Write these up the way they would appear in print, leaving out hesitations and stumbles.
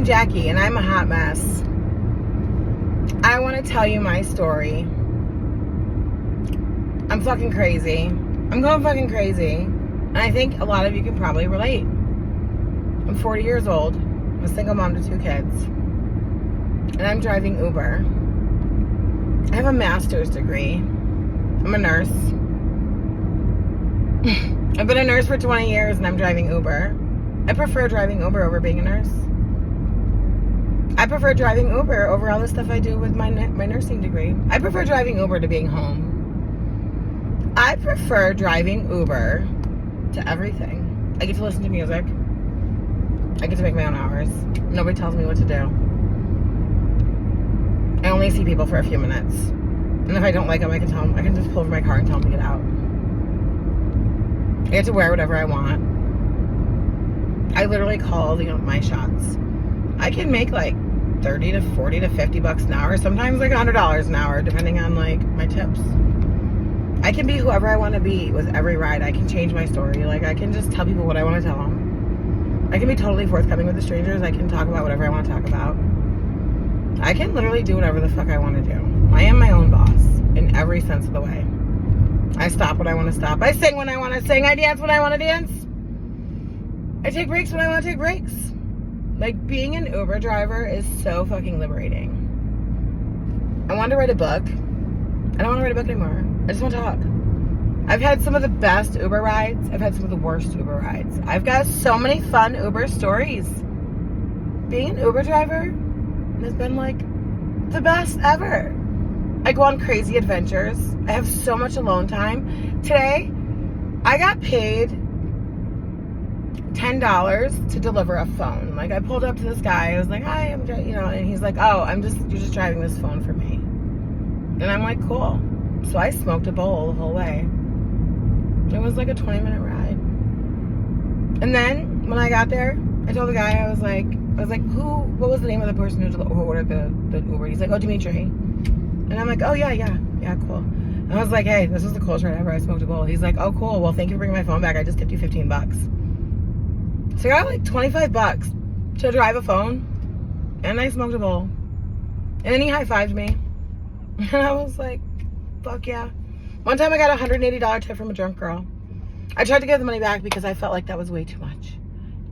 Jackie, and I'm a hot mess. I want to tell you my story. I'm fucking crazy. I'm going fucking crazy. And I think a lot of you can probably relate. I'm 40 years old. I'm a single mom to 2 kids. And I'm driving Uber. I have a master's degree. I'm a nurse. I've been a nurse for 20 years and I'm driving Uber. I prefer driving Uber over being a nurse. I prefer driving Uber over all the stuff I do with my nursing degree. I prefer driving Uber to being home. I prefer driving Uber to everything. I get to listen to music. I get to make my own hours. Nobody tells me what to do. I only see people for a few minutes. And if I don't like them, I can just pull over my car and tell them to get out. I get to wear whatever I want. I literally call my shots. I can make like 30 to 40 to 50 bucks an hour, sometimes like $100 an hour, depending on like my tips. I can be whoever I want to be with every ride. I can change my story. Like, I can just tell people what I want to tell them. I can be totally forthcoming with the strangers. I can talk about whatever I want to talk about. I can literally do whatever the fuck I want to do. I am my own boss in every sense of the way. I stop when I want to stop. I sing when I want to sing. I dance when I want to dance. I take breaks when I want to take breaks. Like, being an Uber driver is so fucking liberating. I wanted to write a book. I don't want to write a book anymore. I just want to talk. I've had some of the best Uber rides. I've had some of the worst Uber rides. I've got so many fun Uber stories. Being an Uber driver has been like the best ever. I go on crazy adventures. I have so much alone time. Today, I got paid $10 to deliver a phone. Like, I pulled up to this guy. I was like, hi, and he's like, oh, you're just driving this phone for me. And I'm like, cool. So I smoked a bowl the whole way. It was like a 20-minute ride. And then when I got there, I told the guy, I was like, what was the name of the person who ordered the Uber? He's like, oh, Dimitri. And I'm like, oh, yeah, cool. And I was like, hey, this was the coolest ride ever. I smoked a bowl. He's like, oh, cool. Well, thank you for bringing my phone back. I just tipped you 15 bucks. So I got like 25 bucks to drive a phone, and I smoked a bowl. And then he high-fived me. And I was like, fuck yeah. One time I got a $180 tip from a drunk girl. I tried to give the money back because I felt like that was way too much.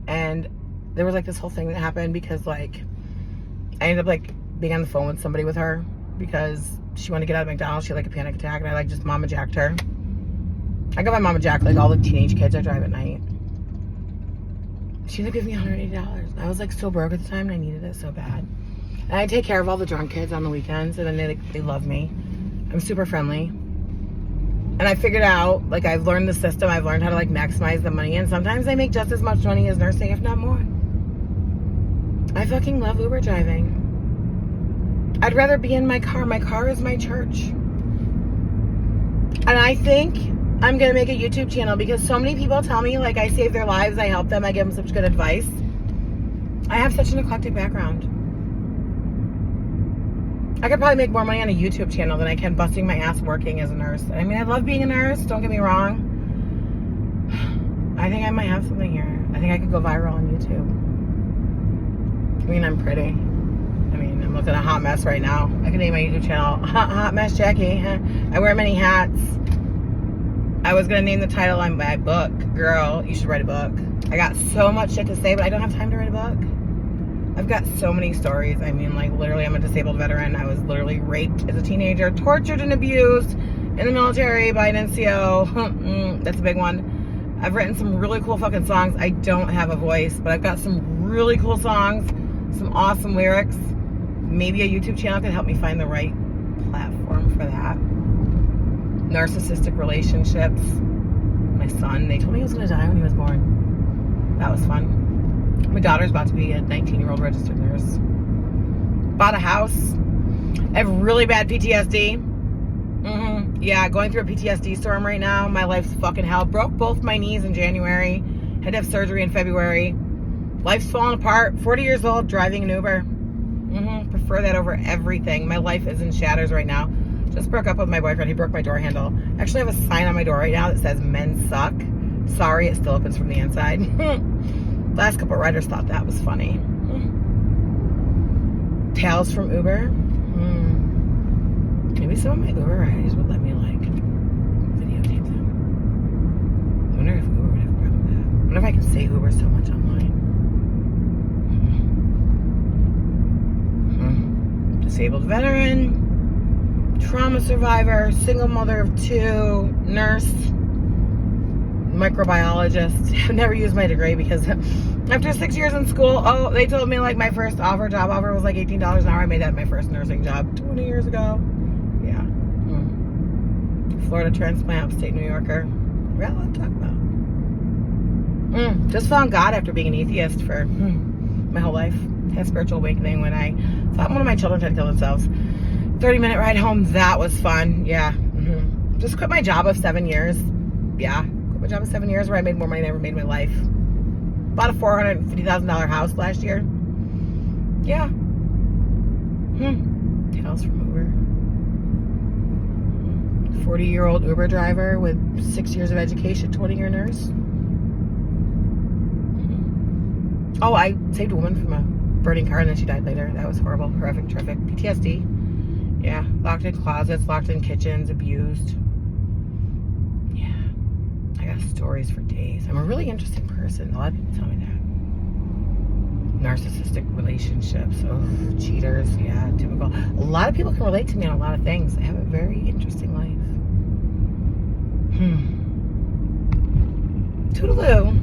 And there was like this whole thing that happened because like I ended up like being on the phone with somebody with her because she wanted to get out of McDonald's. She had like a panic attack, and I like just mama jacked her. I got my mama jacked like all the teenage kids I drive at night. She ended up giving me $180. I was like so broke at the time and I needed it so bad. And I take care of all the drunk kids on the weekends, and then they love me. I'm super friendly. And I figured out, like, I've learned the system. I've learned how to like maximize the money, and sometimes I make just as much money as nursing, if not more. I fucking love Uber driving. I'd rather be in my car. My car is my church. And I think I'm going to make a YouTube channel because so many people tell me, like, I save their lives, I help them, I give them such good advice. I have such an eclectic background. I could probably make more money on a YouTube channel than I can busting my ass working as a nurse. I mean, I love being a nurse, don't get me wrong. I think I might have something here. I think I could go viral on YouTube. I mean, I'm pretty. I mean, I'm looking a hot mess right now. I can name my YouTube channel Hot Mess Jackie. I wear many hats. I was going to name the title on my book, Girl, You Should Write a Book. I got so much shit to say, but I don't have time to write a book. I've got so many stories. I mean, like, literally, I'm a disabled veteran. I was literally raped as a teenager, tortured and abused in the military by an NCO. That's a big one. I've written some really cool fucking songs. I don't have a voice, but I've got some really cool songs, some awesome lyrics. Maybe a YouTube channel could help me find the right platform for that. Narcissistic relationships. My son, they told me he was going to die when he was born. That was fun. My daughter's about to be a 19-year-old registered nurse. Bought a house. I have really bad PTSD. Yeah, going through a PTSD storm right now. My life's fucking hell. Broke both my knees in January. Had to have surgery in February. Life's falling apart. 40 years old, driving an Uber. Prefer that over everything. My life is in shatters right now. Just broke up with my boyfriend. He broke my door handle. Actually, I have a sign on my door right now that says men suck. Sorry, it still opens from the inside. Last couple riders thought that was funny. Tales from Uber. Maybe some of my Uber riders would let me like videotape them. I wonder if Uber would have a problem with that. I wonder if I can say Uber so much online. Disabled veteran, trauma survivor, single mother of 2, nurse, microbiologist. I've never used my degree because after 6 years in school, they told me like my first job offer was like $18 an hour. I made that my first nursing job 20 years ago. Yeah. Florida transplant, upstate New Yorker. We got a lot to talk about. Just found God after being an atheist for my whole life. Had a spiritual awakening when I thought one of my children tried to kill themselves. 30-minute ride home, that was fun. Yeah. Just quit my job of 7 years. Yeah. Quit my job of 7 years where I made more money than I ever made in my life. Bought a $450,000 house last year. Yeah. Tales from Uber. 40-year-old Uber driver with 6 years of education, 20-year nurse. Oh, I saved a woman from a burning car and then she died later. That was horrible, horrific, terrific. PTSD. Yeah, locked in closets, locked in kitchens, abused. Yeah, I got stories for days. I'm a really interesting person. A lot of people tell me that. Narcissistic relationships, cheaters, yeah, typical. A lot of people can relate to me on a lot of things. I have a very interesting life. Toodaloo.